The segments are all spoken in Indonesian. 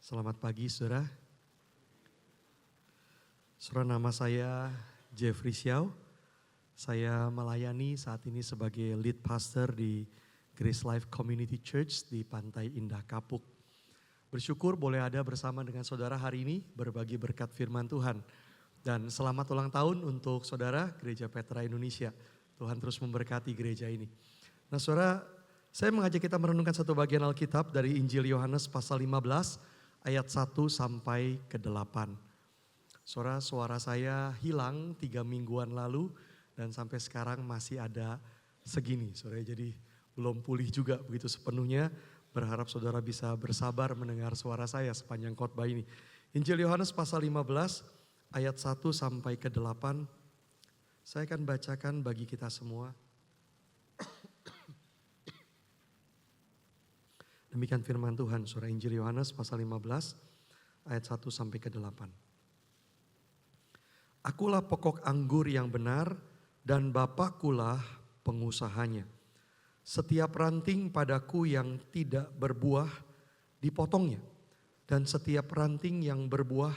Selamat pagi saudara. Saudara, nama saya Jeffrey Xiao. Saya melayani saat ini sebagai lead pastor di Grace Life Community Church di Pantai Indah Kapuk. Bersyukur boleh ada bersama dengan saudara hari ini berbagi berkat firman Tuhan. Dan selamat ulang tahun untuk saudara Gereja Petra Indonesia. Tuhan terus memberkati gereja ini. Nah saudara, saya mengajak kita merenungkan satu bagian Alkitab dari Injil Yohanes pasal 15 ayat 1 sampai ke 8. Saudara, suara saya hilang 3 mingguan lalu dan sampai sekarang masih ada segini. Saudara, jadi belum pulih juga begitu sepenuhnya. Berharap saudara bisa bersabar mendengar suara saya sepanjang khotbah ini. Injil Yohanes pasal 15 ayat 1 sampai ke 8. Saya akan bacakan bagi kita semua. Demikian firman Tuhan, surah Injil Yohanes pasal 15 ayat 1 sampai ke 8. Akulah pokok anggur yang benar dan Bapakkulah pengusahanya. Setiap ranting padaku yang tidak berbuah dipotongnya. Dan setiap ranting yang berbuah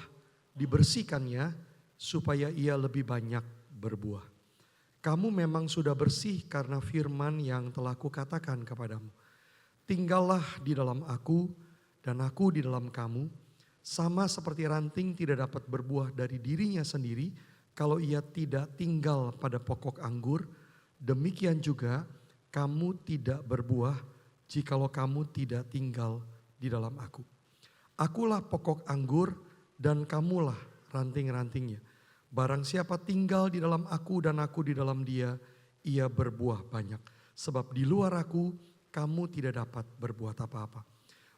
dibersihkannya supaya ia lebih banyak berbuah. Kamu memang sudah bersih karena firman yang telah kukatakan kepadamu. Tinggallah di dalam aku dan aku di dalam kamu. Sama seperti ranting tidak dapat berbuah dari dirinya sendiri kalau ia tidak tinggal pada pokok anggur. Demikian juga kamu tidak berbuah jikalau kamu tidak tinggal di dalam aku. Akulah pokok anggur dan kamulah ranting-rantingnya. Barang siapa tinggal di dalam aku dan aku di dalam dia, ia berbuah banyak. Sebab di luar aku kamu tidak dapat berbuat apa-apa.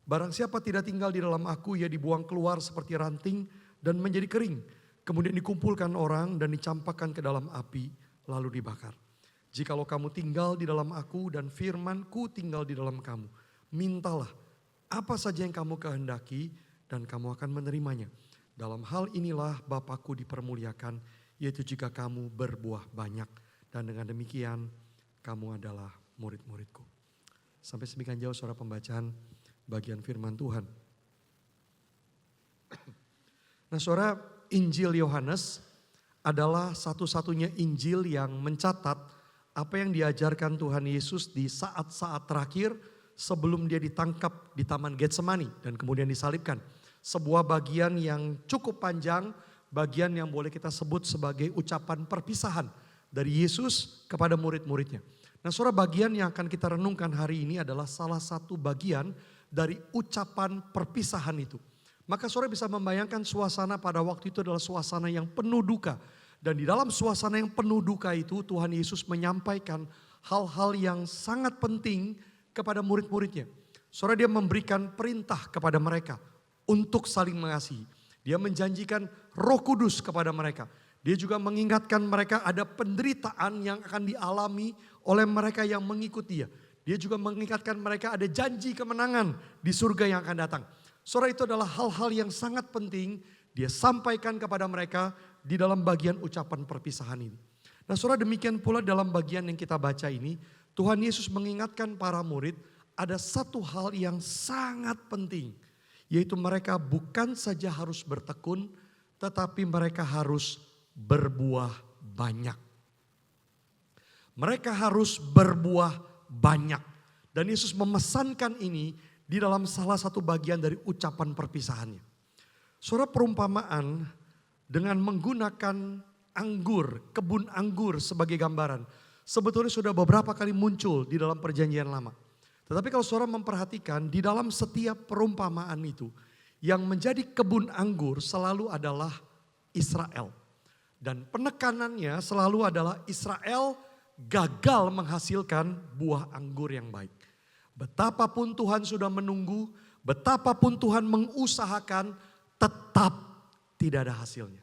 Barang siapa tidak tinggal di dalam aku, ia dibuang keluar seperti ranting dan menjadi kering. Kemudian dikumpulkan orang dan dicampakkan ke dalam api, lalu dibakar. Jikalau kamu tinggal di dalam aku dan firmanku tinggal di dalam kamu, mintalah apa saja yang kamu kehendaki dan kamu akan menerimanya. Dalam hal inilah Bapakku dipermuliakan, yaitu jika kamu berbuah banyak. Dan dengan demikian kamu adalah murid-muridku. Sampai sedemikian jauh saudara pembacaan bagian firman Tuhan. Nah saudara, Injil Yohanes adalah satu-satunya Injil yang mencatat apa yang diajarkan Tuhan Yesus di saat-saat terakhir sebelum dia ditangkap di Taman Getsemani dan kemudian disalibkan. Sebuah bagian yang cukup panjang, bagian yang boleh kita sebut sebagai ucapan perpisahan dari Yesus kepada murid-muridnya. Nah saudara, bagian yang akan kita renungkan hari ini adalah salah satu bagian dari ucapan perpisahan itu. Maka saudara bisa membayangkan suasana pada waktu itu adalah suasana yang penuh duka. Dan di dalam suasana yang penuh duka itu Tuhan Yesus menyampaikan hal-hal yang sangat penting kepada murid-muridnya. Saudara, dia memberikan perintah kepada mereka untuk saling mengasihi. Dia menjanjikan Roh Kudus kepada mereka. Dia juga mengingatkan mereka ada penderitaan yang akan dialami oleh mereka yang mengikuti dia. Dia juga mengingatkan mereka ada janji kemenangan di surga yang akan datang. Saudara, itu adalah hal-hal yang sangat penting dia sampaikan kepada mereka di dalam bagian ucapan perpisahan ini. Nah saudara, demikian pula dalam bagian yang kita baca ini, Tuhan Yesus mengingatkan para murid ada satu hal yang sangat penting. Yaitu mereka bukan saja harus bertekun, tetapi mereka harus berbuah banyak. Mereka harus berbuah banyak. Dan Yesus memesankan ini di dalam salah satu bagian dari ucapan perpisahannya. Saudara, perumpamaan dengan menggunakan anggur, kebun anggur sebagai gambaran. Sebetulnya sudah beberapa kali muncul di dalam perjanjian lama. Tetapi kalau saudara memperhatikan di dalam setiap perumpamaan itu, yang menjadi kebun anggur selalu adalah Israel. Dan penekanannya selalu adalah Israel gagal menghasilkan buah anggur yang baik. Betapapun Tuhan sudah menunggu, betapapun Tuhan mengusahakan, tetap tidak ada hasilnya.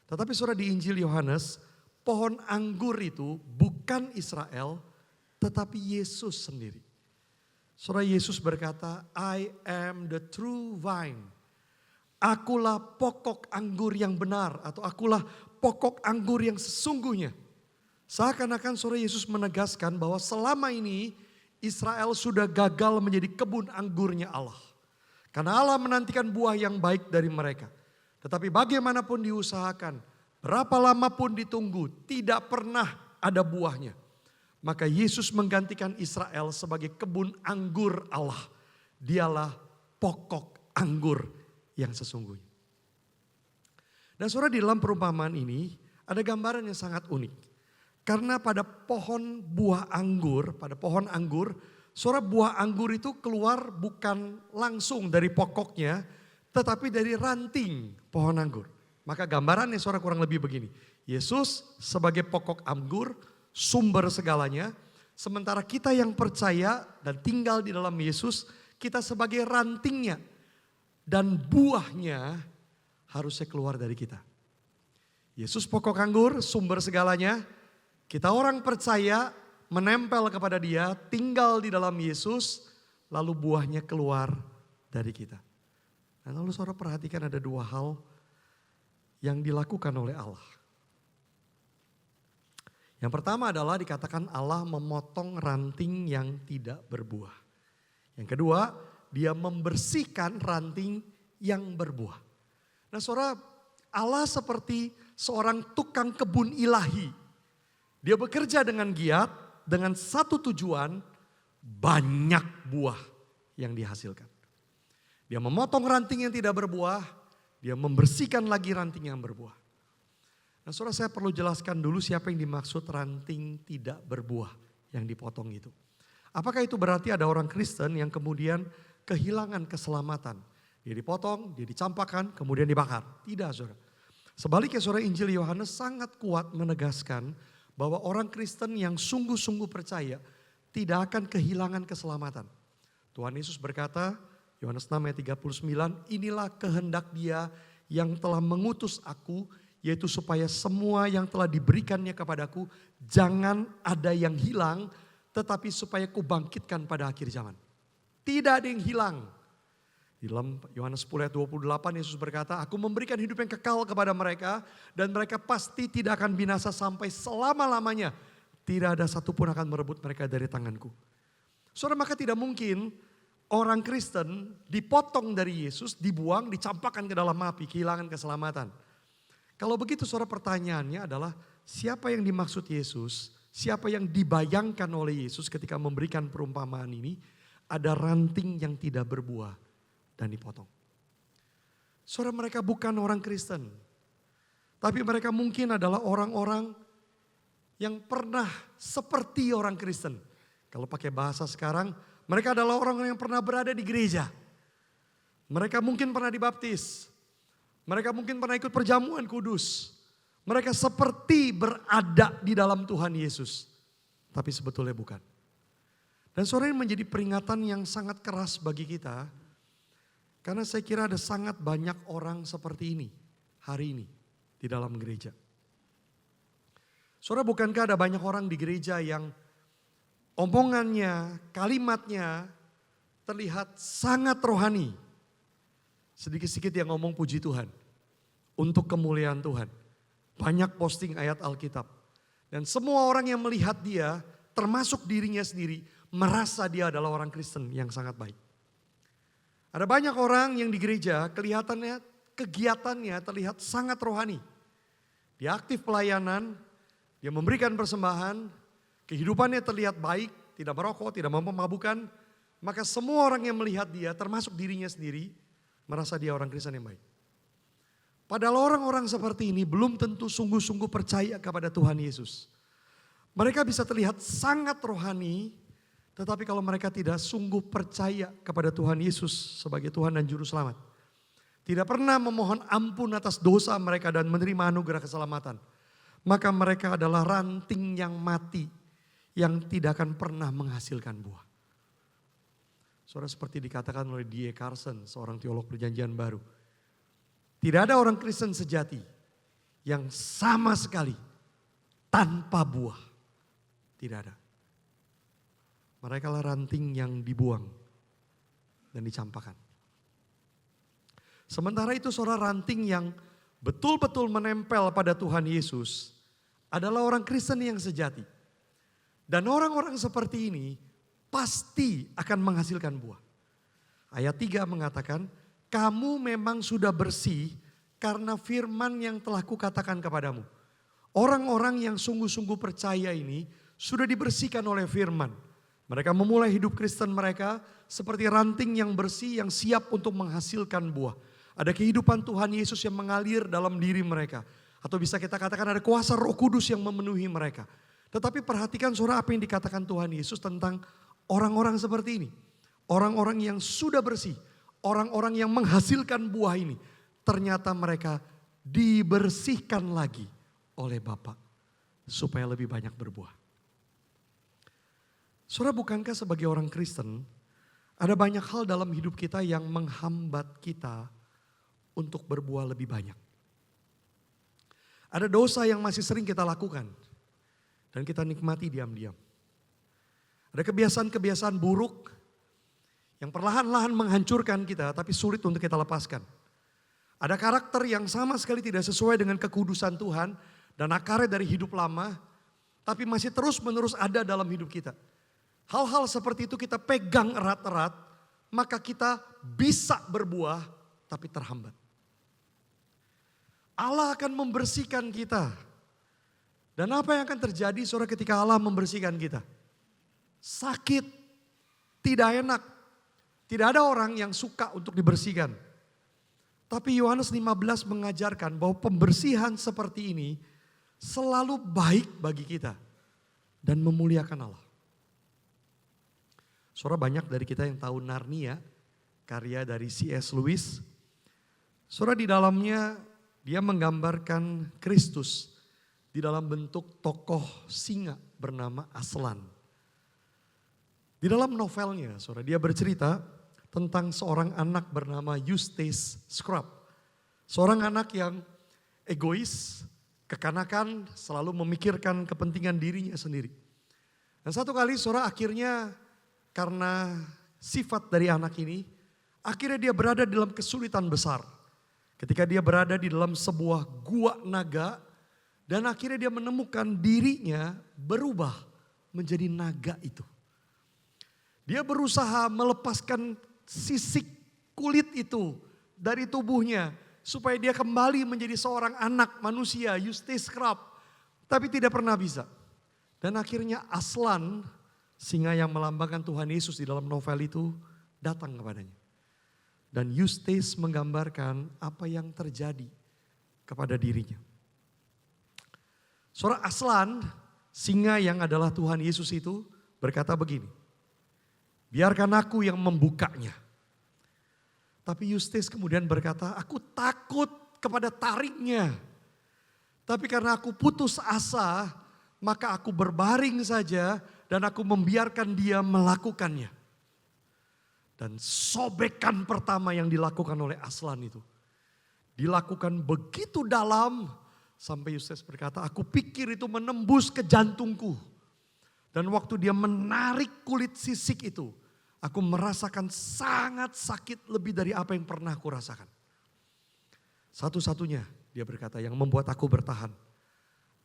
Tetapi saudara, di Injil Yohanes, pohon anggur itu bukan Israel, tetapi Yesus sendiri. Saudara, Yesus berkata, I am the true vine. Akulah pokok anggur yang benar, atau akulah pokok anggur yang sesungguhnya. Seakan-akan saudara, Yesus menegaskan bahwa selama ini Israel sudah gagal menjadi kebun anggurnya Allah. Karena Allah menantikan buah yang baik dari mereka. Tetapi bagaimanapun diusahakan, berapa lama pun ditunggu, tidak pernah ada buahnya. Maka Yesus menggantikan Israel sebagai kebun anggur Allah. Dialah pokok anggur yang sesungguhnya. Dan saudara, di dalam perumpamaan ini ada gambaran yang sangat unik. Karena pada pohon anggur, saudara, buah anggur itu keluar bukan langsung dari pokoknya, tetapi dari ranting pohon anggur. Maka gambarannya saudara kurang lebih begini. Yesus sebagai pokok anggur, sumber segalanya. Sementara kita yang percaya dan tinggal di dalam Yesus, kita sebagai rantingnya. Dan buahnya harusnya keluar dari kita. Yesus pokok anggur, sumber segalanya. Kita orang percaya, menempel kepada Dia, tinggal di dalam Yesus, lalu buahnya keluar dari kita. Dan lalu saudara perhatikan ada dua hal yang dilakukan oleh Allah. Yang pertama adalah dikatakan Allah memotong ranting yang tidak berbuah. Yang kedua, Dia membersihkan ranting yang berbuah. Nah saudara, Allah seperti seorang tukang kebun ilahi. Dia bekerja dengan giat, dengan satu tujuan, banyak buah yang dihasilkan. Dia memotong ranting yang tidak berbuah, dia membersihkan lagi ranting yang berbuah. Nah saudara, saya perlu jelaskan dulu siapa yang dimaksud ranting tidak berbuah yang dipotong itu. Apakah itu berarti ada orang Kristen yang kemudian kehilangan keselamatan? Dia dipotong, dia dicampakkan, kemudian dibakar. Tidak saudara. Sebaliknya saudara, Injil Yohanes sangat kuat menegaskan bahwa orang Kristen yang sungguh-sungguh percaya tidak akan kehilangan keselamatan. Tuhan Yesus berkata, Yohanes 6 ayat 39, inilah kehendak Dia yang telah mengutus aku, yaitu supaya semua yang telah diberikannya kepadaku jangan ada yang hilang, tetapi supaya kubangkitkan pada akhir zaman. Tidak ada yang hilang. Di dalam Yohanes 10 ayat 28 Yesus berkata, aku memberikan hidup yang kekal kepada mereka dan mereka pasti tidak akan binasa sampai selama-lamanya. Tidak ada satupun akan merebut mereka dari tanganku. Saudara, maka tidak mungkin orang Kristen dipotong dari Yesus, dibuang, dicampakkan ke dalam api, kehilangan keselamatan. Kalau begitu saudara, pertanyaannya adalah siapa yang dimaksud Yesus? Siapa yang dibayangkan oleh Yesus ketika memberikan perumpamaan ini? Ada ranting yang tidak berbuah dan dipotong. Saudara, mereka bukan orang Kristen. Tapi mereka mungkin adalah orang-orang yang pernah seperti orang Kristen. Kalau pakai bahasa sekarang, mereka adalah orang yang pernah berada di gereja. Mereka mungkin pernah dibaptis. Mereka mungkin pernah ikut perjamuan kudus. Mereka seperti berada di dalam Tuhan Yesus. Tapi sebetulnya bukan. Dan saudara, ini menjadi peringatan yang sangat keras bagi kita. Karena saya kira ada sangat banyak orang seperti ini hari ini di dalam gereja. Saudara, bukankah ada banyak orang di gereja yang omongannya, kalimatnya terlihat sangat rohani. Sedikit-sedikit yang ngomong puji Tuhan untuk kemuliaan Tuhan. Banyak posting ayat Alkitab. Dan semua orang yang melihat dia, termasuk dirinya sendiri, merasa dia adalah orang Kristen yang sangat baik. Ada banyak orang yang di gereja kelihatannya, kegiatannya terlihat sangat rohani. Dia aktif pelayanan, dia memberikan persembahan, kehidupannya terlihat baik, tidak merokok, tidak memabukkan. Maka semua orang yang melihat dia, termasuk dirinya sendiri, merasa dia orang Kristen yang baik. Padahal orang-orang seperti ini belum tentu sungguh-sungguh percaya kepada Tuhan Yesus. Mereka bisa terlihat sangat rohani, tetapi kalau mereka tidak sungguh percaya kepada Tuhan Yesus sebagai Tuhan dan Juru Selamat. Tidak pernah memohon ampun atas dosa mereka dan menerima anugerah keselamatan. Maka mereka adalah ranting yang mati yang tidak akan pernah menghasilkan buah. Saudara, seperti dikatakan oleh D.A. Carson, seorang teolog perjanjian baru. Tidak ada orang Kristen sejati yang sama sekali tanpa buah. Tidak ada. Mereka lah ranting yang dibuang dan dicampakkan. Sementara itu saudara, ranting yang betul-betul menempel pada Tuhan Yesus adalah orang Kristen yang sejati. Dan orang-orang seperti ini pasti akan menghasilkan buah. Ayat 3 mengatakan, kamu memang sudah bersih karena firman yang telah kukatakan kepadamu. Orang-orang yang sungguh-sungguh percaya ini sudah dibersihkan oleh firman. Mereka memulai hidup Kristen mereka seperti ranting yang bersih yang siap untuk menghasilkan buah. Ada kehidupan Tuhan Yesus yang mengalir dalam diri mereka. Atau bisa kita katakan ada kuasa Roh Kudus yang memenuhi mereka. Tetapi perhatikan saudara apa yang dikatakan Tuhan Yesus tentang orang-orang seperti ini. Orang-orang yang sudah bersih. Orang-orang yang menghasilkan buah ini. Ternyata mereka dibersihkan lagi oleh Bapa supaya lebih banyak berbuah. Saudara, bukankah sebagai orang Kristen ada banyak hal dalam hidup kita yang menghambat kita untuk berbuah lebih banyak. Ada dosa yang masih sering kita lakukan dan kita nikmati diam-diam. Ada kebiasaan-kebiasaan buruk yang perlahan-lahan menghancurkan kita tapi sulit untuk kita lepaskan. Ada karakter yang sama sekali tidak sesuai dengan kekudusan Tuhan dan akarnya dari hidup lama tapi masih terus-menerus ada dalam hidup kita. Hal-hal seperti itu kita pegang erat-erat, maka kita bisa berbuah tapi terhambat. Allah akan membersihkan kita. Dan apa yang akan terjadi saudara ketika Allah membersihkan kita? Sakit, tidak enak. Tidak ada orang yang suka untuk dibersihkan. Tapi Yohanes 15 mengajarkan bahwa pembersihan seperti ini selalu baik bagi kita dan memuliakan Allah. Saudara, banyak dari kita yang tahu Narnia, karya dari C.S. Lewis. Saudara, di dalamnya dia menggambarkan Kristus di dalam bentuk tokoh singa bernama Aslan. Di dalam novelnya, saudara, dia bercerita tentang seorang anak bernama Eustace Scrubb. Seorang anak yang egois, kekanakan, selalu memikirkan kepentingan dirinya sendiri. Dan satu kali saudara akhirnya karena sifat dari anak ini, akhirnya dia berada dalam kesulitan besar. Ketika dia berada di dalam sebuah gua naga dan akhirnya dia menemukan dirinya berubah menjadi naga itu. Dia berusaha melepaskan sisik kulit itu dari tubuhnya supaya dia kembali menjadi seorang anak manusia, Eustace Scrubb, tapi tidak pernah bisa. Dan akhirnya Aslan, singa yang melambangkan Tuhan Yesus di dalam novel itu, datang kepadanya. Dan Eustace menggambarkan apa yang terjadi kepada dirinya. Saudara, Aslan, singa yang adalah Tuhan Yesus itu berkata begini, biarkan aku yang membukanya. Tapi Eustace kemudian berkata, aku takut kepada tariknya. Tapi karena aku putus asa, maka aku berbaring saja dan aku membiarkan dia melakukannya. Dan sobekan pertama yang dilakukan oleh Aslan itu dilakukan begitu dalam sampai Eustace berkata, aku pikir itu menembus ke jantungku. Dan waktu dia menarik kulit sisik itu, aku merasakan sangat sakit lebih dari apa yang pernah aku rasakan. Satu-satunya dia berkata yang membuat aku bertahan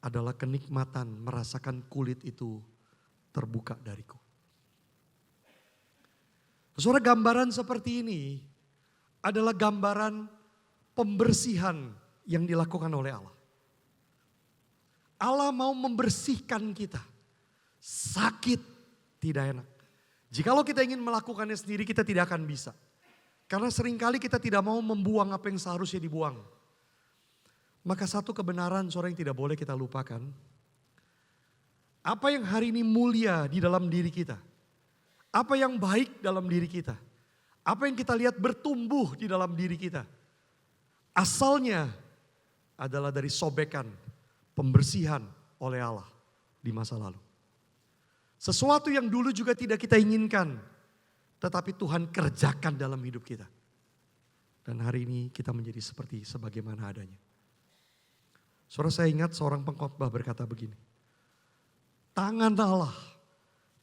adalah kenikmatan merasakan kulit itu terbuka dariku. Saudara, gambaran seperti ini adalah gambaran pembersihan yang dilakukan oleh Allah. Allah mau membersihkan kita. Sakit tidak enak. Jikalau kita ingin melakukannya sendiri kita tidak akan bisa. Karena seringkali kita tidak mau membuang apa yang seharusnya dibuang. Maka satu kebenaran saudara yang tidak boleh kita lupakan. Apa yang hari ini mulia di dalam diri kita. Apa yang baik dalam diri kita. Apa yang kita lihat bertumbuh di dalam diri kita. Asalnya adalah dari sobekan, pembersihan oleh Allah di masa lalu. Sesuatu yang dulu juga tidak kita inginkan. Tetapi Tuhan kerjakan dalam hidup kita. Dan hari ini kita menjadi seperti sebagaimana adanya. Saudara, saya ingat seorang pengkhotbah berkata begini. Tangan Allah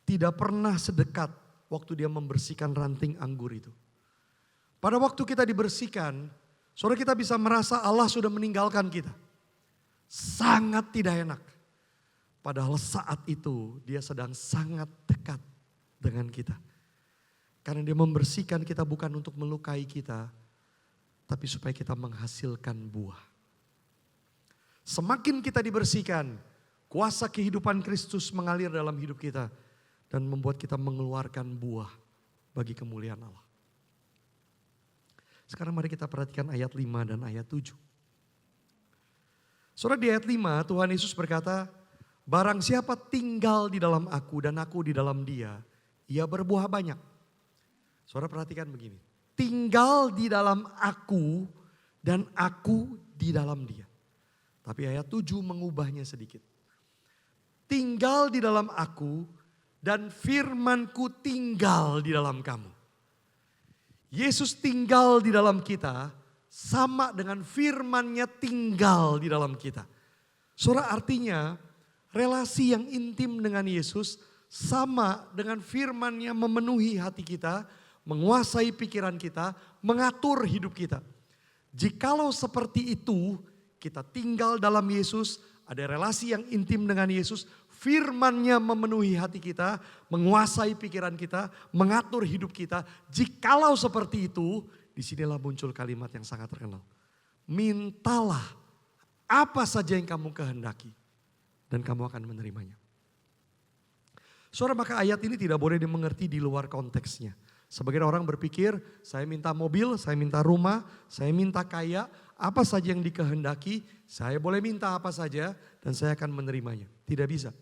tidak pernah sedekat waktu dia membersihkan ranting anggur itu. Pada waktu kita dibersihkan, saudara kita bisa merasa Allah sudah meninggalkan kita. Sangat tidak enak. Padahal saat itu dia sedang sangat dekat dengan kita. Karena dia membersihkan kita bukan untuk melukai kita, tapi supaya kita menghasilkan buah. Semakin kita dibersihkan, kuasa kehidupan Kristus mengalir dalam hidup kita dan membuat kita mengeluarkan buah bagi kemuliaan Allah. Sekarang mari kita perhatikan ayat 5 dan ayat 7. Saudara, di ayat 5 Tuhan Yesus berkata, barang siapa tinggal di dalam aku dan aku di dalam dia, ia berbuah banyak. Saudara perhatikan begini, tinggal di dalam aku dan aku di dalam dia. Tapi ayat 7 mengubahnya sedikit. Tinggal di dalam aku dan firmanku tinggal di dalam kamu. Yesus tinggal di dalam kita sama dengan firman-Nya tinggal di dalam kita. Saudara, artinya relasi yang intim dengan Yesus sama dengan firman-Nya memenuhi hati kita, menguasai pikiran kita, mengatur hidup kita. Jikalau seperti itu, kita tinggal dalam Yesus, ada relasi yang intim dengan Yesus, firman-Nya memenuhi hati kita, menguasai pikiran kita, mengatur hidup kita. Jikalau seperti itu, disinilah muncul kalimat yang sangat terkenal. Mintalah apa saja yang kamu kehendaki dan kamu akan menerimanya. Saudara, maka ayat ini tidak boleh dimengerti di luar konteksnya. Sebagian orang berpikir, saya minta mobil, saya minta rumah, saya minta kaya, apa saja yang dikehendaki, saya boleh minta apa saja dan saya akan menerimanya. Tidak bisa.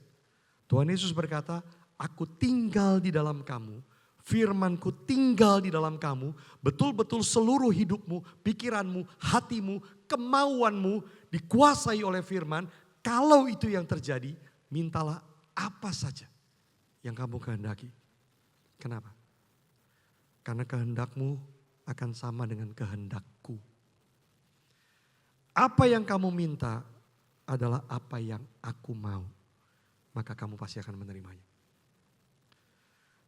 Tuhan Yesus berkata, aku tinggal di dalam kamu, firmanku tinggal di dalam kamu, betul-betul seluruh hidupmu, pikiranmu, hatimu, kemauanmu dikuasai oleh firman. Kalau itu yang terjadi, mintalah apa saja yang kamu kehendaki. Kenapa? Karena kehendakmu akan sama dengan kehendakku. Apa yang kamu minta adalah apa yang aku mau. Maka kamu pasti akan menerimanya.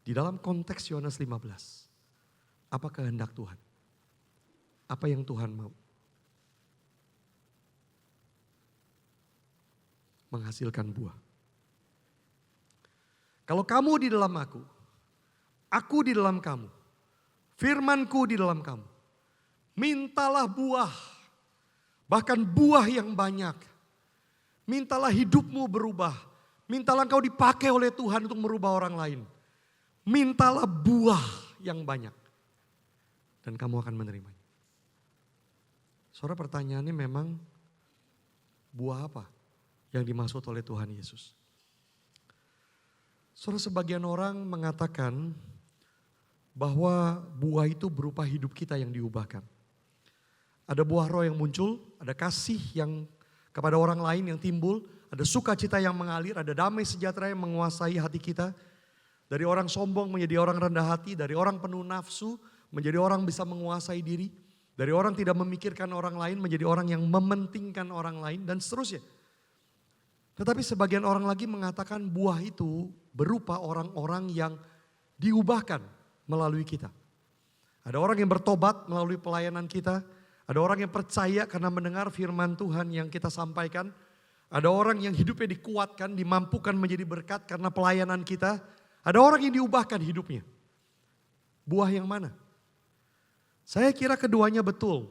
Di dalam konteks Yohanes 15, apa kehendak Tuhan? Apa yang Tuhan mau? Menghasilkan buah. Kalau kamu di dalam aku di dalam kamu, firmanku di dalam kamu, mintalah buah, bahkan buah yang banyak. Mintalah hidupmu berubah, mintalah engkau dipakai oleh Tuhan untuk merubah orang lain. Mintalah buah yang banyak dan kamu akan menerimanya. Saudara, pertanyaannya memang buah apa yang dimaksud oleh Tuhan Yesus? Saudara, sebagian orang mengatakan bahwa buah itu berupa hidup kita yang diubahkan. Ada buah roh yang muncul, ada kasih yang kepada orang lain yang timbul, ada sukacita yang mengalir, ada damai sejahtera yang menguasai hati kita. Dari orang sombong menjadi orang rendah hati, dari orang penuh nafsu menjadi orang bisa menguasai diri. Dari orang tidak memikirkan orang lain menjadi orang yang mementingkan orang lain dan seterusnya. Tetapi sebagian orang lagi mengatakan buah itu berupa orang-orang yang diubahkan melalui kita. Ada orang yang bertobat melalui pelayanan kita. Ada orang yang percaya karena mendengar firman Tuhan yang kita sampaikan. Ada orang yang hidupnya dikuatkan, dimampukan menjadi berkat karena pelayanan kita. Ada orang yang diubahkan hidupnya. Buah yang mana? Saya kira keduanya betul.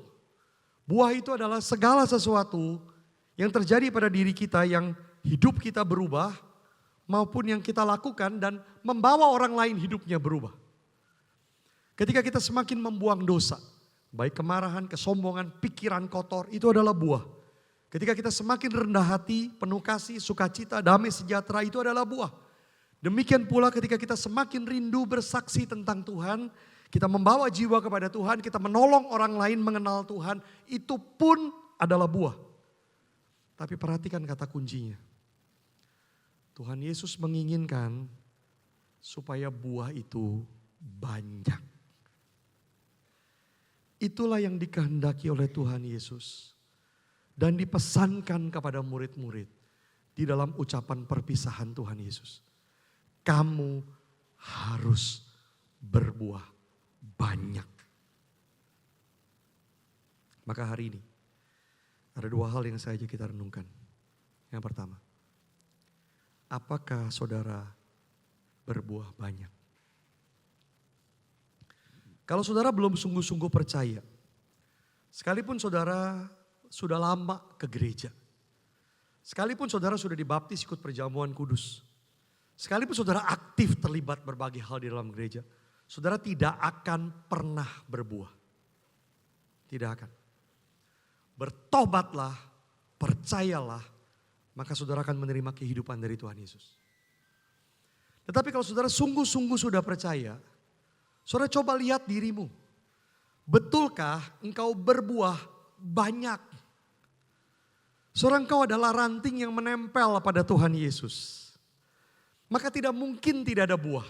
Buah itu adalah segala sesuatu yang terjadi pada diri kita yang hidup kita berubah maupun yang kita lakukan dan membawa orang lain hidupnya berubah. Ketika kita semakin membuang dosa, baik kemarahan, kesombongan, pikiran kotor, itu adalah buah. Ketika kita semakin rendah hati, penuh kasih, sukacita, damai sejahtera, itu adalah buah. Demikian pula ketika kita semakin rindu bersaksi tentang Tuhan, kita membawa jiwa kepada Tuhan, kita menolong orang lain mengenal Tuhan, itu pun adalah buah. Tapi perhatikan kata kuncinya. Tuhan Yesus menginginkan supaya buah itu banyak. Itulah yang dikehendaki oleh Tuhan Yesus. Dan dipesankan kepada murid-murid di dalam ucapan perpisahan Tuhan Yesus. Kamu harus berbuah banyak. Maka hari ini ada dua hal yang saja kita renungkan. Yang pertama, apakah saudara berbuah banyak? Kalau saudara belum sungguh-sungguh percaya, sekalipun saudara sudah lama ke gereja, sekalipun saudara sudah dibaptis ikut perjamuan kudus, sekalipun saudara aktif terlibat berbagai hal di dalam gereja, saudara tidak akan pernah berbuah. Tidak akan. Bertobatlah, percayalah, maka saudara akan menerima kehidupan dari Tuhan Yesus. Tetapi kalau saudara sungguh-sungguh sudah percaya, saudara coba lihat dirimu. Betulkah engkau berbuah banyak? Saudara, engkau adalah ranting yang menempel pada Tuhan Yesus. Maka tidak mungkin tidak ada buah.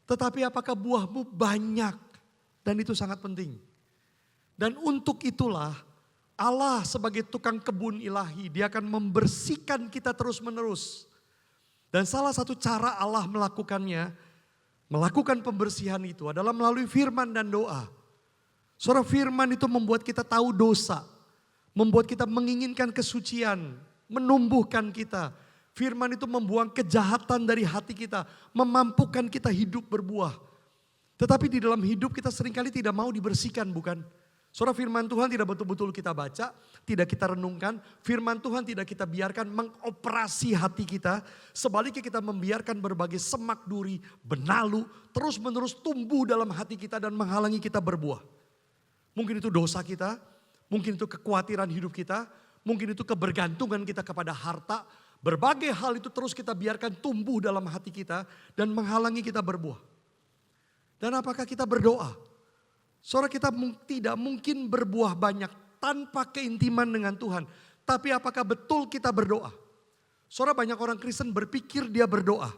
Tetapi apakah buahmu banyak? Dan itu sangat penting. Dan untuk itulah Allah sebagai tukang kebun ilahi, dia akan membersihkan kita terus menerus. Dan salah satu cara Allah melakukannya, melakukan pembersihan itu adalah melalui firman dan doa. Saudara, firman itu membuat kita tahu dosa, membuat kita menginginkan kesucian, menumbuhkan kita. Firman itu membuang kejahatan dari hati kita, memampukan kita hidup berbuah. Tetapi di dalam hidup kita seringkali tidak mau dibersihkan, bukan? Saudara, firman Tuhan tidak betul-betul kita baca, tidak kita renungkan. Firman Tuhan tidak kita biarkan mengoperasi hati kita. Sebaliknya kita membiarkan berbagai semak duri, benalu, terus menerus tumbuh dalam hati kita dan menghalangi kita berbuah. Mungkin itu dosa kita, mungkin itu kekhawatiran hidup kita, mungkin itu kebergantungan kita kepada harta. Berbagai hal itu terus kita biarkan tumbuh dalam hati kita dan menghalangi kita berbuah. Dan apakah kita berdoa? Saudara, kita tidak mungkin berbuah banyak tanpa keintiman dengan Tuhan. Tapi apakah betul kita berdoa? Saudara, banyak orang Kristen berpikir dia berdoa.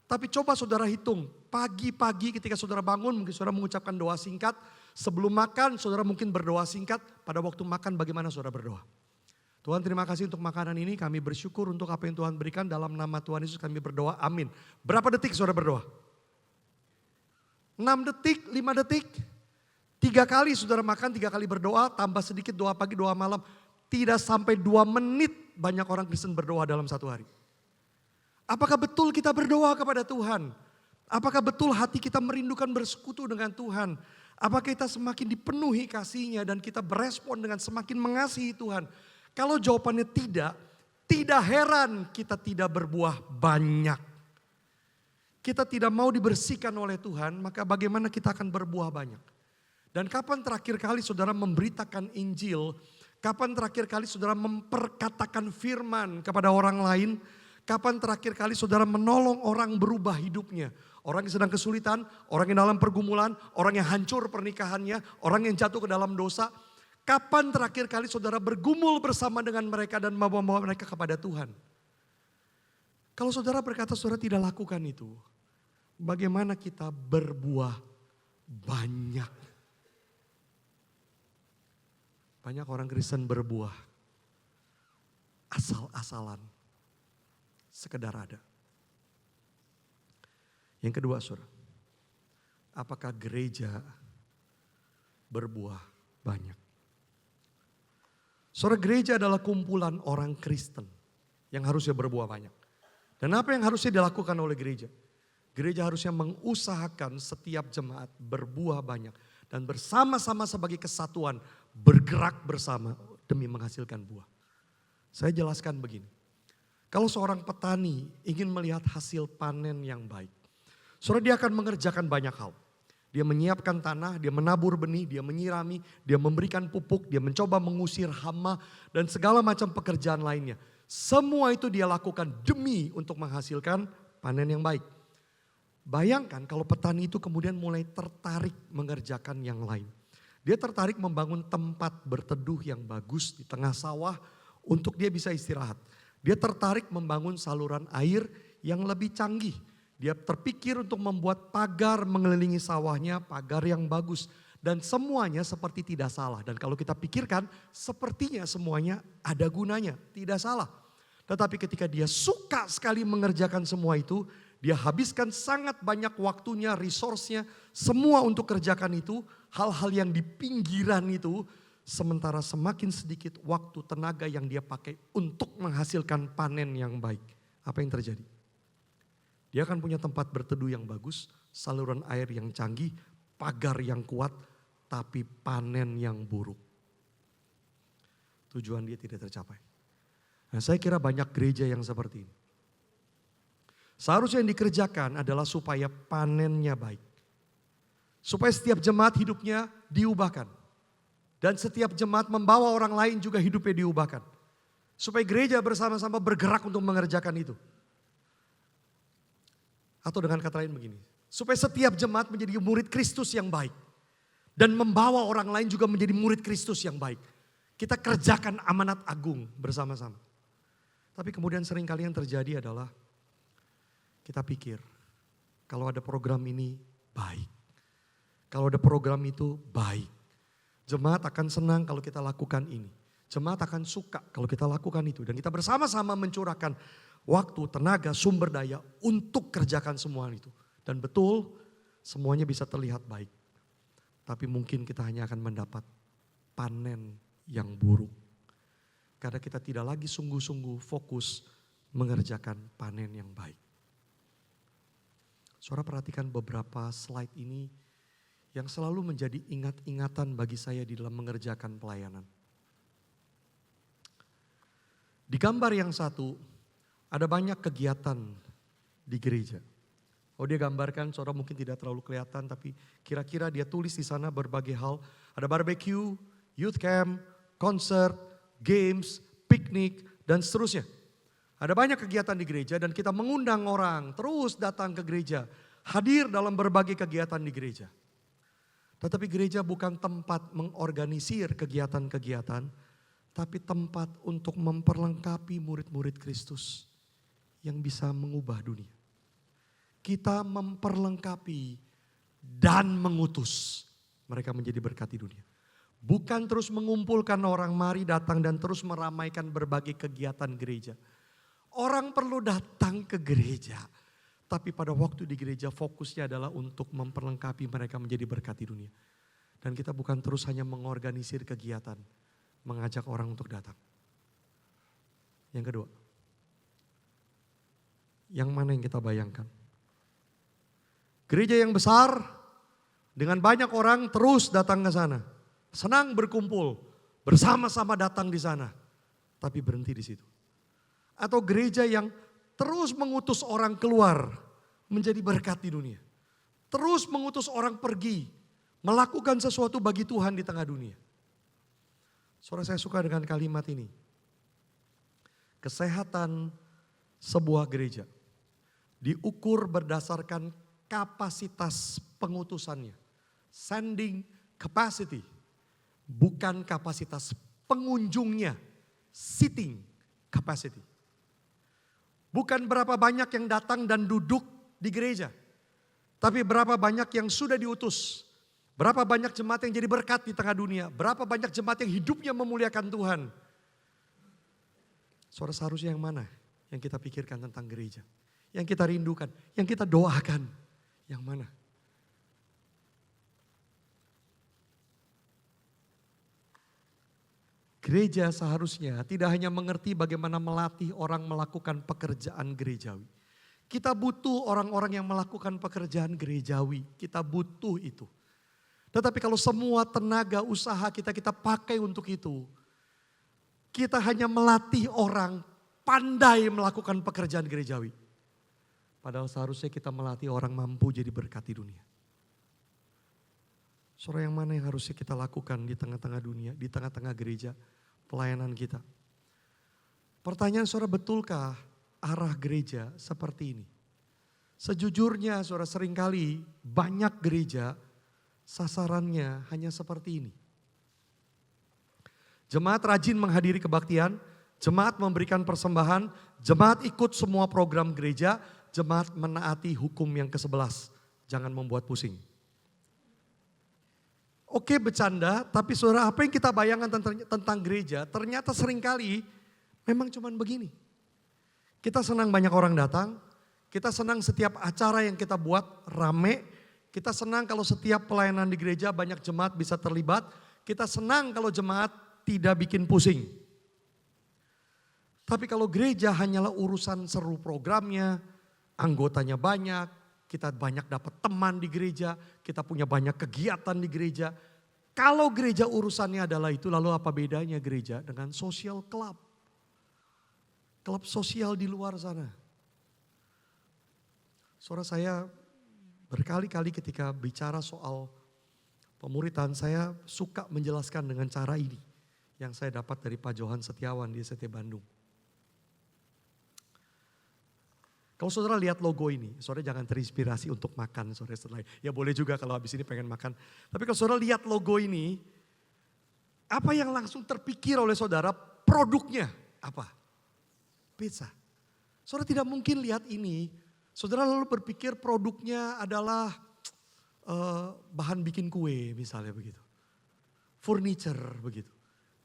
Tapi coba saudara hitung, pagi-pagi ketika saudara bangun mungkin saudara mengucapkan doa singkat. Sebelum makan saudara mungkin berdoa singkat. Pada waktu makan bagaimana saudara berdoa? Tuhan, terima kasih untuk makanan ini, kami bersyukur untuk apa yang Tuhan berikan. Dalam nama Tuhan Yesus kami berdoa, amin. Berapa detik saudara berdoa? 6 detik, 5 detik? 3 kali saudara makan, 3 kali berdoa, tambah sedikit doa pagi, doa malam. Tidak sampai 2 menit banyak orang Kristen berdoa dalam satu hari. Apakah betul kita berdoa kepada Tuhan? Apakah betul hati kita merindukan bersekutu dengan Tuhan? Apakah kita semakin dipenuhi kasih-Nya dan kita berespon dengan semakin mengasihi Tuhan? Kalau jawabannya tidak heran kita tidak berbuah banyak. Kita tidak mau dibersihkan oleh Tuhan, maka bagaimana kita akan berbuah banyak? Dan kapan terakhir kali saudara memberitakan Injil? Kapan terakhir kali saudara memperkatakan firman kepada orang lain? Kapan terakhir kali saudara menolong orang berubah hidupnya? Orang yang sedang kesulitan, orang yang dalam pergumulan, orang yang hancur pernikahannya, orang yang jatuh ke dalam dosa. Kapan terakhir kali saudara bergumul bersama dengan mereka dan membawa mereka kepada Tuhan? Kalau saudara berkata saudara tidak lakukan itu, bagaimana kita berbuah banyak? Banyak orang Kristen berbuah asal-asalan, sekedar ada. Yang kedua saudara, apakah gereja berbuah banyak? Saudara, gereja adalah kumpulan orang Kristen yang harusnya berbuah banyak. Dan apa yang harusnya dilakukan oleh gereja? Gereja harusnya mengusahakan setiap jemaat berbuah banyak. Dan bersama-sama sebagai kesatuan bergerak bersama demi menghasilkan buah. Saya jelaskan begini. Kalau seorang petani ingin melihat hasil panen yang baik. Saudara, dia akan mengerjakan banyak hal. Dia menyiapkan tanah, dia menabur benih, dia menyirami, dia memberikan pupuk, dia mencoba mengusir hama dan segala macam pekerjaan lainnya. Semua itu dia lakukan demi untuk menghasilkan panen yang baik. Bayangkan kalau petani itu kemudian mulai tertarik mengerjakan yang lain. Dia tertarik membangun tempat berteduh yang bagus di tengah sawah untuk dia bisa istirahat. Dia tertarik membangun saluran air yang lebih canggih. Dia terpikir untuk membuat pagar mengelilingi sawahnya, pagar yang bagus. Dan semuanya seperti tidak salah. Dan kalau kita pikirkan sepertinya semuanya ada gunanya, tidak salah. Tetapi ketika dia suka sekali mengerjakan semua itu, dia habiskan sangat banyak waktunya, resource-nya, semua untuk kerjakan itu. Hal-hal yang di pinggiran itu, sementara semakin sedikit waktu tenaga yang dia pakai untuk menghasilkan panen yang baik. Apa yang terjadi? Dia akan punya tempat berteduh yang bagus, saluran air yang canggih, pagar yang kuat, tapi panen yang buruk. Tujuan dia tidak tercapai. Nah, saya kira banyak gereja yang seperti ini. Seharusnya yang dikerjakan adalah supaya panennya baik. Supaya setiap jemaat hidupnya diubahkan. Dan setiap jemaat membawa orang lain juga hidupnya diubahkan. Supaya gereja bersama-sama bergerak untuk mengerjakan itu. Atau dengan kata lain begini. Supaya setiap jemaat menjadi murid Kristus yang baik. Dan membawa orang lain juga menjadi murid Kristus yang baik. Kita kerjakan amanat agung bersama-sama. Tapi kemudian seringkali yang terjadi adalah kita pikir, kalau ada program ini baik. Kalau ada program itu baik. Jemaat akan senang kalau kita lakukan ini. Jemaat akan suka kalau kita lakukan itu. Dan kita bersama-sama mencurahkan waktu, tenaga, sumber daya untuk kerjakan semua itu. Dan betul semuanya bisa terlihat baik. Tapi mungkin kita hanya akan mendapat panen yang buruk. Karena kita tidak lagi sungguh-sungguh fokus mengerjakan panen yang baik. Saudara perhatikan beberapa slide ini yang selalu menjadi ingat-ingatan bagi saya di dalam mengerjakan pelayanan. Di gambar yang satu ada banyak kegiatan di gereja. Oh dia gambarkan, saudara mungkin tidak terlalu kelihatan tapi kira-kira dia tulis di sana berbagai hal. Ada barbecue, youth camp, konser, games, piknik dan seterusnya. Ada banyak kegiatan di gereja dan kita mengundang orang terus datang ke gereja. Hadir dalam berbagai kegiatan di gereja. Tetapi gereja bukan tempat mengorganisir kegiatan-kegiatan. Tapi tempat untuk memperlengkapi murid-murid Kristus yang bisa mengubah dunia. Kita memperlengkapi dan mengutus mereka menjadi berkat di dunia. Bukan terus mengumpulkan orang, mari datang dan terus meramaikan berbagai kegiatan gereja. Orang perlu datang ke gereja. Tapi pada waktu di gereja fokusnya adalah untuk memperlengkapi mereka menjadi berkat di dunia. Dan kita bukan terus hanya mengorganisir kegiatan. Mengajak orang untuk datang. Yang kedua. Yang mana yang kita bayangkan? Gereja yang besar dengan banyak orang terus datang ke sana. Senang berkumpul. Bersama-sama datang di sana. Tapi berhenti di situ. Atau gereja yang terus mengutus orang keluar menjadi berkat di dunia. Terus mengutus orang pergi melakukan sesuatu bagi Tuhan di tengah dunia. Saudara saya suka dengan kalimat ini. Kesehatan sebuah gereja diukur berdasarkan kapasitas pengutusannya. Sending capacity. Bukan kapasitas pengunjungnya. Sitting capacity. Bukan berapa banyak yang datang dan duduk di gereja. Tapi berapa banyak yang sudah diutus. Berapa banyak jemaat yang jadi berkat di tengah dunia. Berapa banyak jemaat yang hidupnya memuliakan Tuhan. Saudara seharusnya yang mana yang kita pikirkan tentang gereja. Yang kita rindukan, yang kita doakan. Yang mana? Gereja seharusnya tidak hanya mengerti bagaimana melatih orang melakukan pekerjaan gerejawi. Kita butuh orang-orang yang melakukan pekerjaan gerejawi. Kita butuh itu. Tetapi kalau semua tenaga usaha kita pakai untuk itu. Kita hanya melatih orang pandai melakukan pekerjaan gerejawi. Padahal seharusnya kita melatih orang mampu jadi berkat di dunia. Saudara yang mana yang harusnya kita lakukan di tengah-tengah dunia, di tengah-tengah gereja, pelayanan kita. Pertanyaan saudara, betulkah arah gereja seperti ini? Sejujurnya saudara seringkali banyak gereja sasarannya hanya seperti ini. Jemaat rajin menghadiri kebaktian, jemaat memberikan persembahan, jemaat ikut semua program gereja, jemaat menaati hukum yang ke-11. Jangan membuat pusing. Oke bercanda, tapi saudara apa yang kita bayangkan tentang gereja ternyata seringkali memang cuman begini. Kita senang banyak orang datang, kita senang setiap acara yang kita buat rame, kita senang kalau setiap pelayanan di gereja banyak jemaat bisa terlibat, kita senang kalau jemaat tidak bikin pusing. Tapi kalau gereja hanyalah urusan seru programnya, anggotanya banyak, kita banyak dapat teman di gereja, kita punya banyak kegiatan di gereja. Kalau gereja urusannya adalah itu, lalu apa bedanya gereja dengan social club? Klub sosial di luar sana. Saudara, saya berkali-kali ketika bicara soal pemuritan, saya suka menjelaskan dengan cara ini yang saya dapat dari Pak Johan Setiawan di ST Bandung. Kalau saudara lihat logo ini, saudara jangan terinspirasi untuk makan saudara setelah. Ya boleh juga kalau habis ini pengen makan. Tapi kalau saudara lihat logo ini, apa yang langsung terpikir oleh saudara? Produknya apa? Pizza. Saudara tidak mungkin lihat ini, saudara lalu berpikir produknya adalah bahan bikin kue misalnya begitu. Furniture begitu.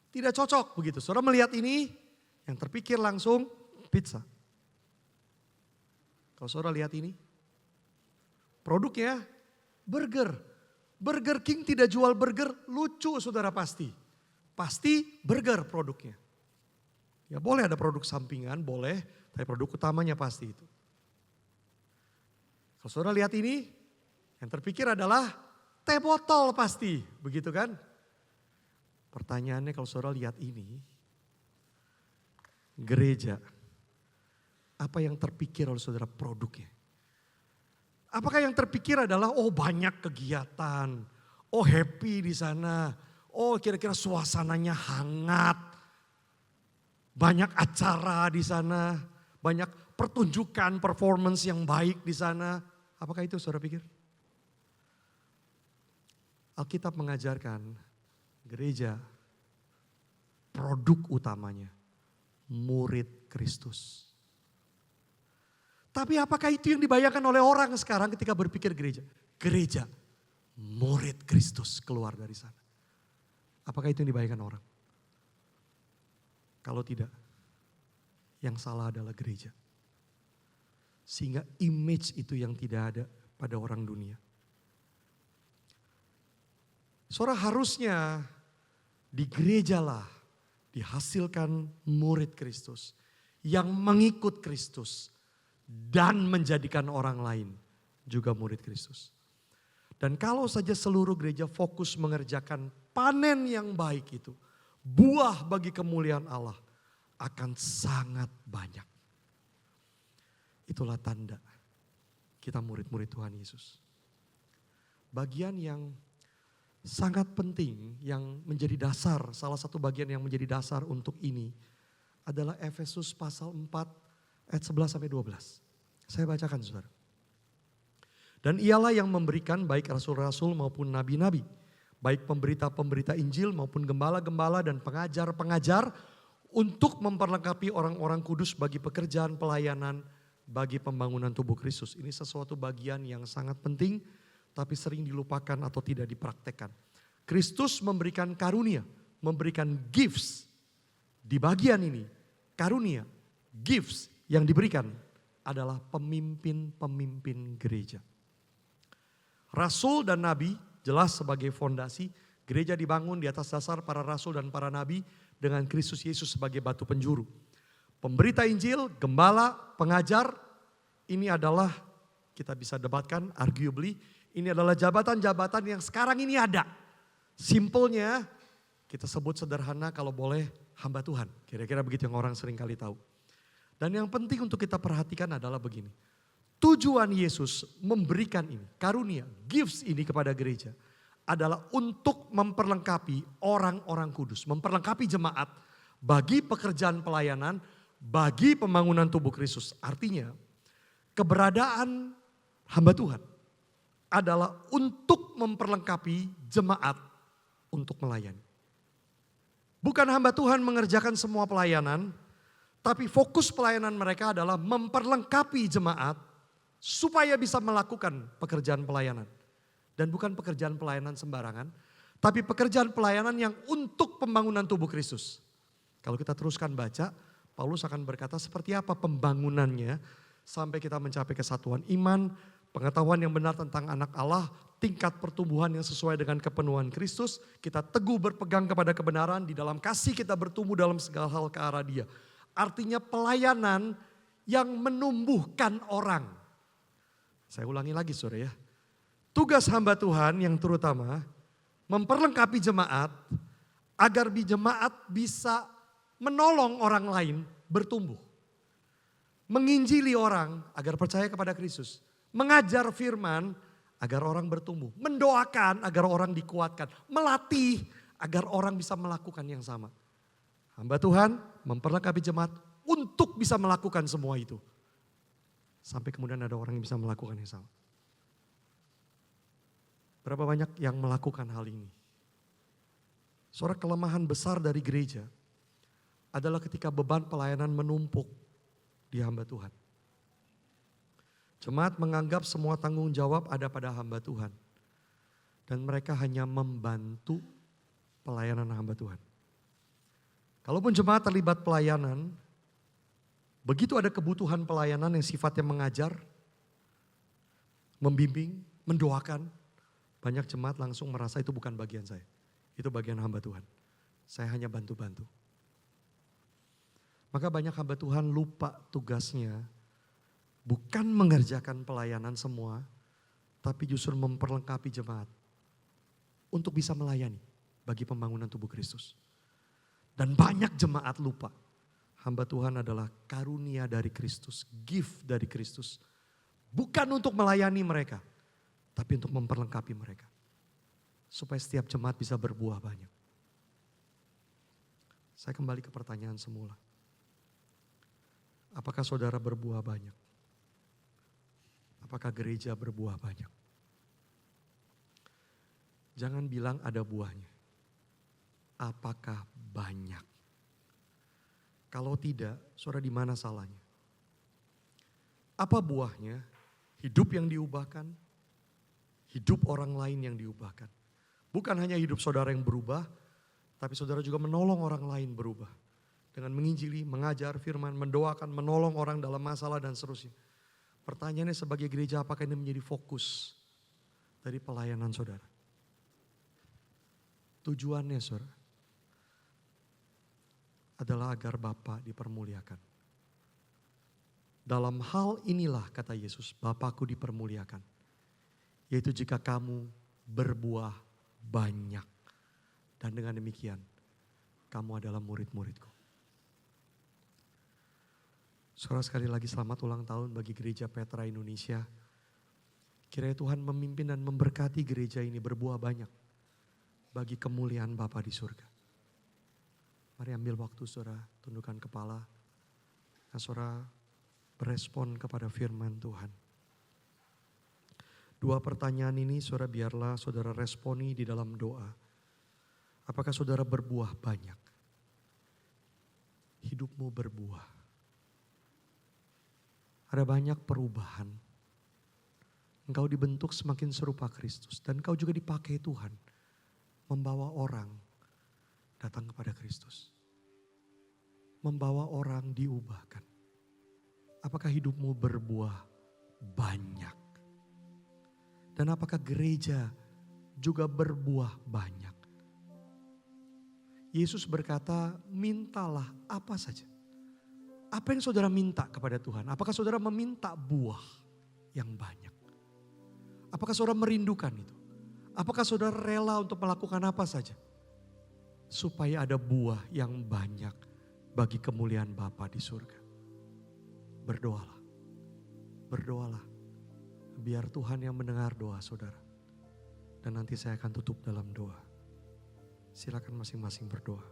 Tidak cocok begitu. Saudara melihat ini, yang terpikir langsung pizza. Kalau saudara lihat ini, produknya burger. Burger King tidak jual burger, lucu saudara pasti. Pasti burger produknya. Ya boleh ada produk sampingan, boleh, tapi produk utamanya pasti itu. Kalau saudara lihat ini, yang terpikir adalah teh botol pasti, begitu kan? Pertanyaannya kalau saudara lihat ini, gereja, apa yang terpikir oleh saudara produknya? Apakah yang terpikir adalah oh banyak kegiatan, oh happy di sana, oh kira-kira suasananya hangat, banyak acara di sana, banyak pertunjukan, performance yang baik di sana. Apakah itu saudara pikir? Alkitab mengajarkan gereja, produk utamanya, murid Kristus. Tapi apakah itu yang dibayangkan oleh orang sekarang ketika berpikir gereja? Gereja, murid Kristus keluar dari sana. Apakah itu yang dibayangkan orang? Kalau tidak, yang salah adalah gereja. Sehingga image itu yang tidak ada pada orang dunia. Saudara, harusnya di gerejalah dihasilkan murid Kristus yang mengikut Kristus dan menjadikan orang lain juga murid Kristus. Dan kalau saja seluruh gereja fokus mengerjakan panen yang baik itu, buah bagi kemuliaan Allah akan sangat banyak. Itulah tanda kita murid-murid Tuhan Yesus. Bagian yang sangat penting yang menjadi dasar, salah satu bagian yang menjadi dasar untuk ini adalah Efesus pasal 4 ayat 11 sampai 12. Saya bacakan saudara. Dan ialah yang memberikan baik rasul-rasul maupun nabi-nabi, baik pemberita-pemberita Injil maupun gembala-gembala dan pengajar-pengajar untuk memperlengkapi orang-orang kudus bagi pekerjaan pelayanan bagi pembangunan tubuh Kristus. Ini sesuatu bagian yang sangat penting tapi sering dilupakan atau tidak dipraktekkan. Kristus memberikan karunia, memberikan gifts di bagian ini. Karunia, gifts yang diberikan adalah pemimpin-pemimpin gereja. Rasul dan nabi jelas sebagai fondasi, gereja dibangun di atas dasar para rasul dan para nabi dengan Kristus Yesus sebagai batu penjuru. Pemberita Injil, gembala, pengajar, ini adalah kita bisa debatkan arguably, ini adalah jabatan-jabatan yang sekarang ini ada. Simpelnya kita sebut sederhana kalau boleh hamba Tuhan. Kira-kira begitu yang orang sering kali tahu. Dan yang penting untuk kita perhatikan adalah begini. Tujuan Yesus memberikan ini, karunia, gifts ini kepada gereja adalah untuk memperlengkapi orang-orang kudus. Memperlengkapi jemaat bagi pekerjaan pelayanan, bagi pembangunan tubuh Kristus. Artinya keberadaan hamba Tuhan adalah untuk memperlengkapi jemaat untuk melayani. Bukan hamba Tuhan mengerjakan semua pelayanan, tapi fokus pelayanan mereka adalah memperlengkapi jemaat supaya bisa melakukan pekerjaan pelayanan. Dan bukan pekerjaan pelayanan sembarangan, tapi pekerjaan pelayanan yang untuk pembangunan tubuh Kristus. Kalau kita teruskan baca, Paulus akan berkata seperti apa pembangunannya sampai kita mencapai kesatuan iman, pengetahuan yang benar tentang anak Allah, tingkat pertumbuhan yang sesuai dengan kepenuhan Kristus, kita teguh berpegang kepada kebenaran, di dalam kasih kita bertumbuh dalam segala hal ke arah Dia. Artinya pelayanan yang menumbuhkan orang. Saya ulangi lagi saudara ya. Tugas hamba Tuhan yang terutama memperlengkapi jemaat agar jemaat bisa menolong orang lain bertumbuh. Menginjili orang agar percaya kepada Kristus. Mengajar firman agar orang bertumbuh. Mendoakan agar orang dikuatkan. Melatih agar orang bisa melakukan yang sama. Hamba Tuhan memperlengkapi jemaat untuk bisa melakukan semua itu. Sampai kemudian ada orang yang bisa melakukan yang sama. Berapa banyak yang melakukan hal ini? Saudara, kelemahan besar dari gereja adalah ketika beban pelayanan menumpuk di hamba Tuhan. Jemaat menganggap semua tanggung jawab ada pada hamba Tuhan. Dan mereka hanya membantu pelayanan hamba Tuhan. Kalaupun jemaat terlibat pelayanan, begitu ada kebutuhan pelayanan yang sifatnya mengajar, membimbing, mendoakan, banyak jemaat langsung merasa itu bukan bagian saya. Itu bagian hamba Tuhan. Saya hanya bantu-bantu. Maka banyak hamba Tuhan lupa tugasnya. Bukan mengerjakan pelayanan semua. Tapi justru memperlengkapi jemaat. Untuk bisa melayani bagi pembangunan tubuh Kristus. Dan banyak jemaat lupa. Hamba Tuhan adalah karunia dari Kristus. Gift dari Kristus. Bukan untuk melayani mereka. Tapi untuk memperlengkapi mereka. Supaya setiap jemaat bisa berbuah banyak. Saya kembali ke pertanyaan semula. Apakah saudara berbuah banyak? Apakah gereja berbuah banyak? Jangan bilang ada buahnya. Apakah banyak? Kalau tidak, saudara di mana salahnya? Apa buahnya? Hidup yang diubahkan, hidup orang lain yang diubahkan. Bukan hanya hidup saudara yang berubah, tapi saudara juga menolong orang lain berubah. Dengan menginjili, mengajar firman, mendoakan, menolong orang dalam masalah dan seterusnya. Pertanyaannya sebagai gereja apakah ini menjadi fokus dari pelayanan saudara? Tujuannya saudara adalah agar Bapa dipermuliakan. Dalam hal inilah kata Yesus, Bapakku dipermuliakan. Yaitu jika kamu berbuah banyak. Dan dengan demikian, kamu adalah murid-muridku. Saudara sekali lagi selamat ulang tahun bagi Gereja Petra Indonesia. Kiranya Tuhan memimpin dan memberkati gereja ini berbuah banyak. Bagi kemuliaan Bapa di surga. Mari ambil waktu saudara, tundukkan kepala. Dan saudara berespon kepada firman Tuhan. Dua pertanyaan ini saudara biarlah saudara responi di dalam doa. Apakah saudara berbuah banyak? Hidupmu berbuah. Ada banyak perubahan. Engkau dibentuk semakin serupa Kristus. Dan engkau juga dipakai Tuhan. Membawa orang datang kepada Kristus. Membawa orang diubahkan. Apakah hidupmu berbuah banyak? Dan apakah gereja juga berbuah banyak? Yesus berkata, mintalah apa saja. Apa yang saudara minta kepada Tuhan? Apakah saudara meminta buah yang banyak? Apakah saudara merindukan itu? Apakah saudara rela untuk melakukan apa saja? Supaya ada buah yang banyak bagi kemuliaan Bapa di surga. Berdoalah. Berdoalah. Biar Tuhan yang mendengar doa saudara. Dan nanti saya akan tutup dalam doa. Silakan masing-masing berdoa.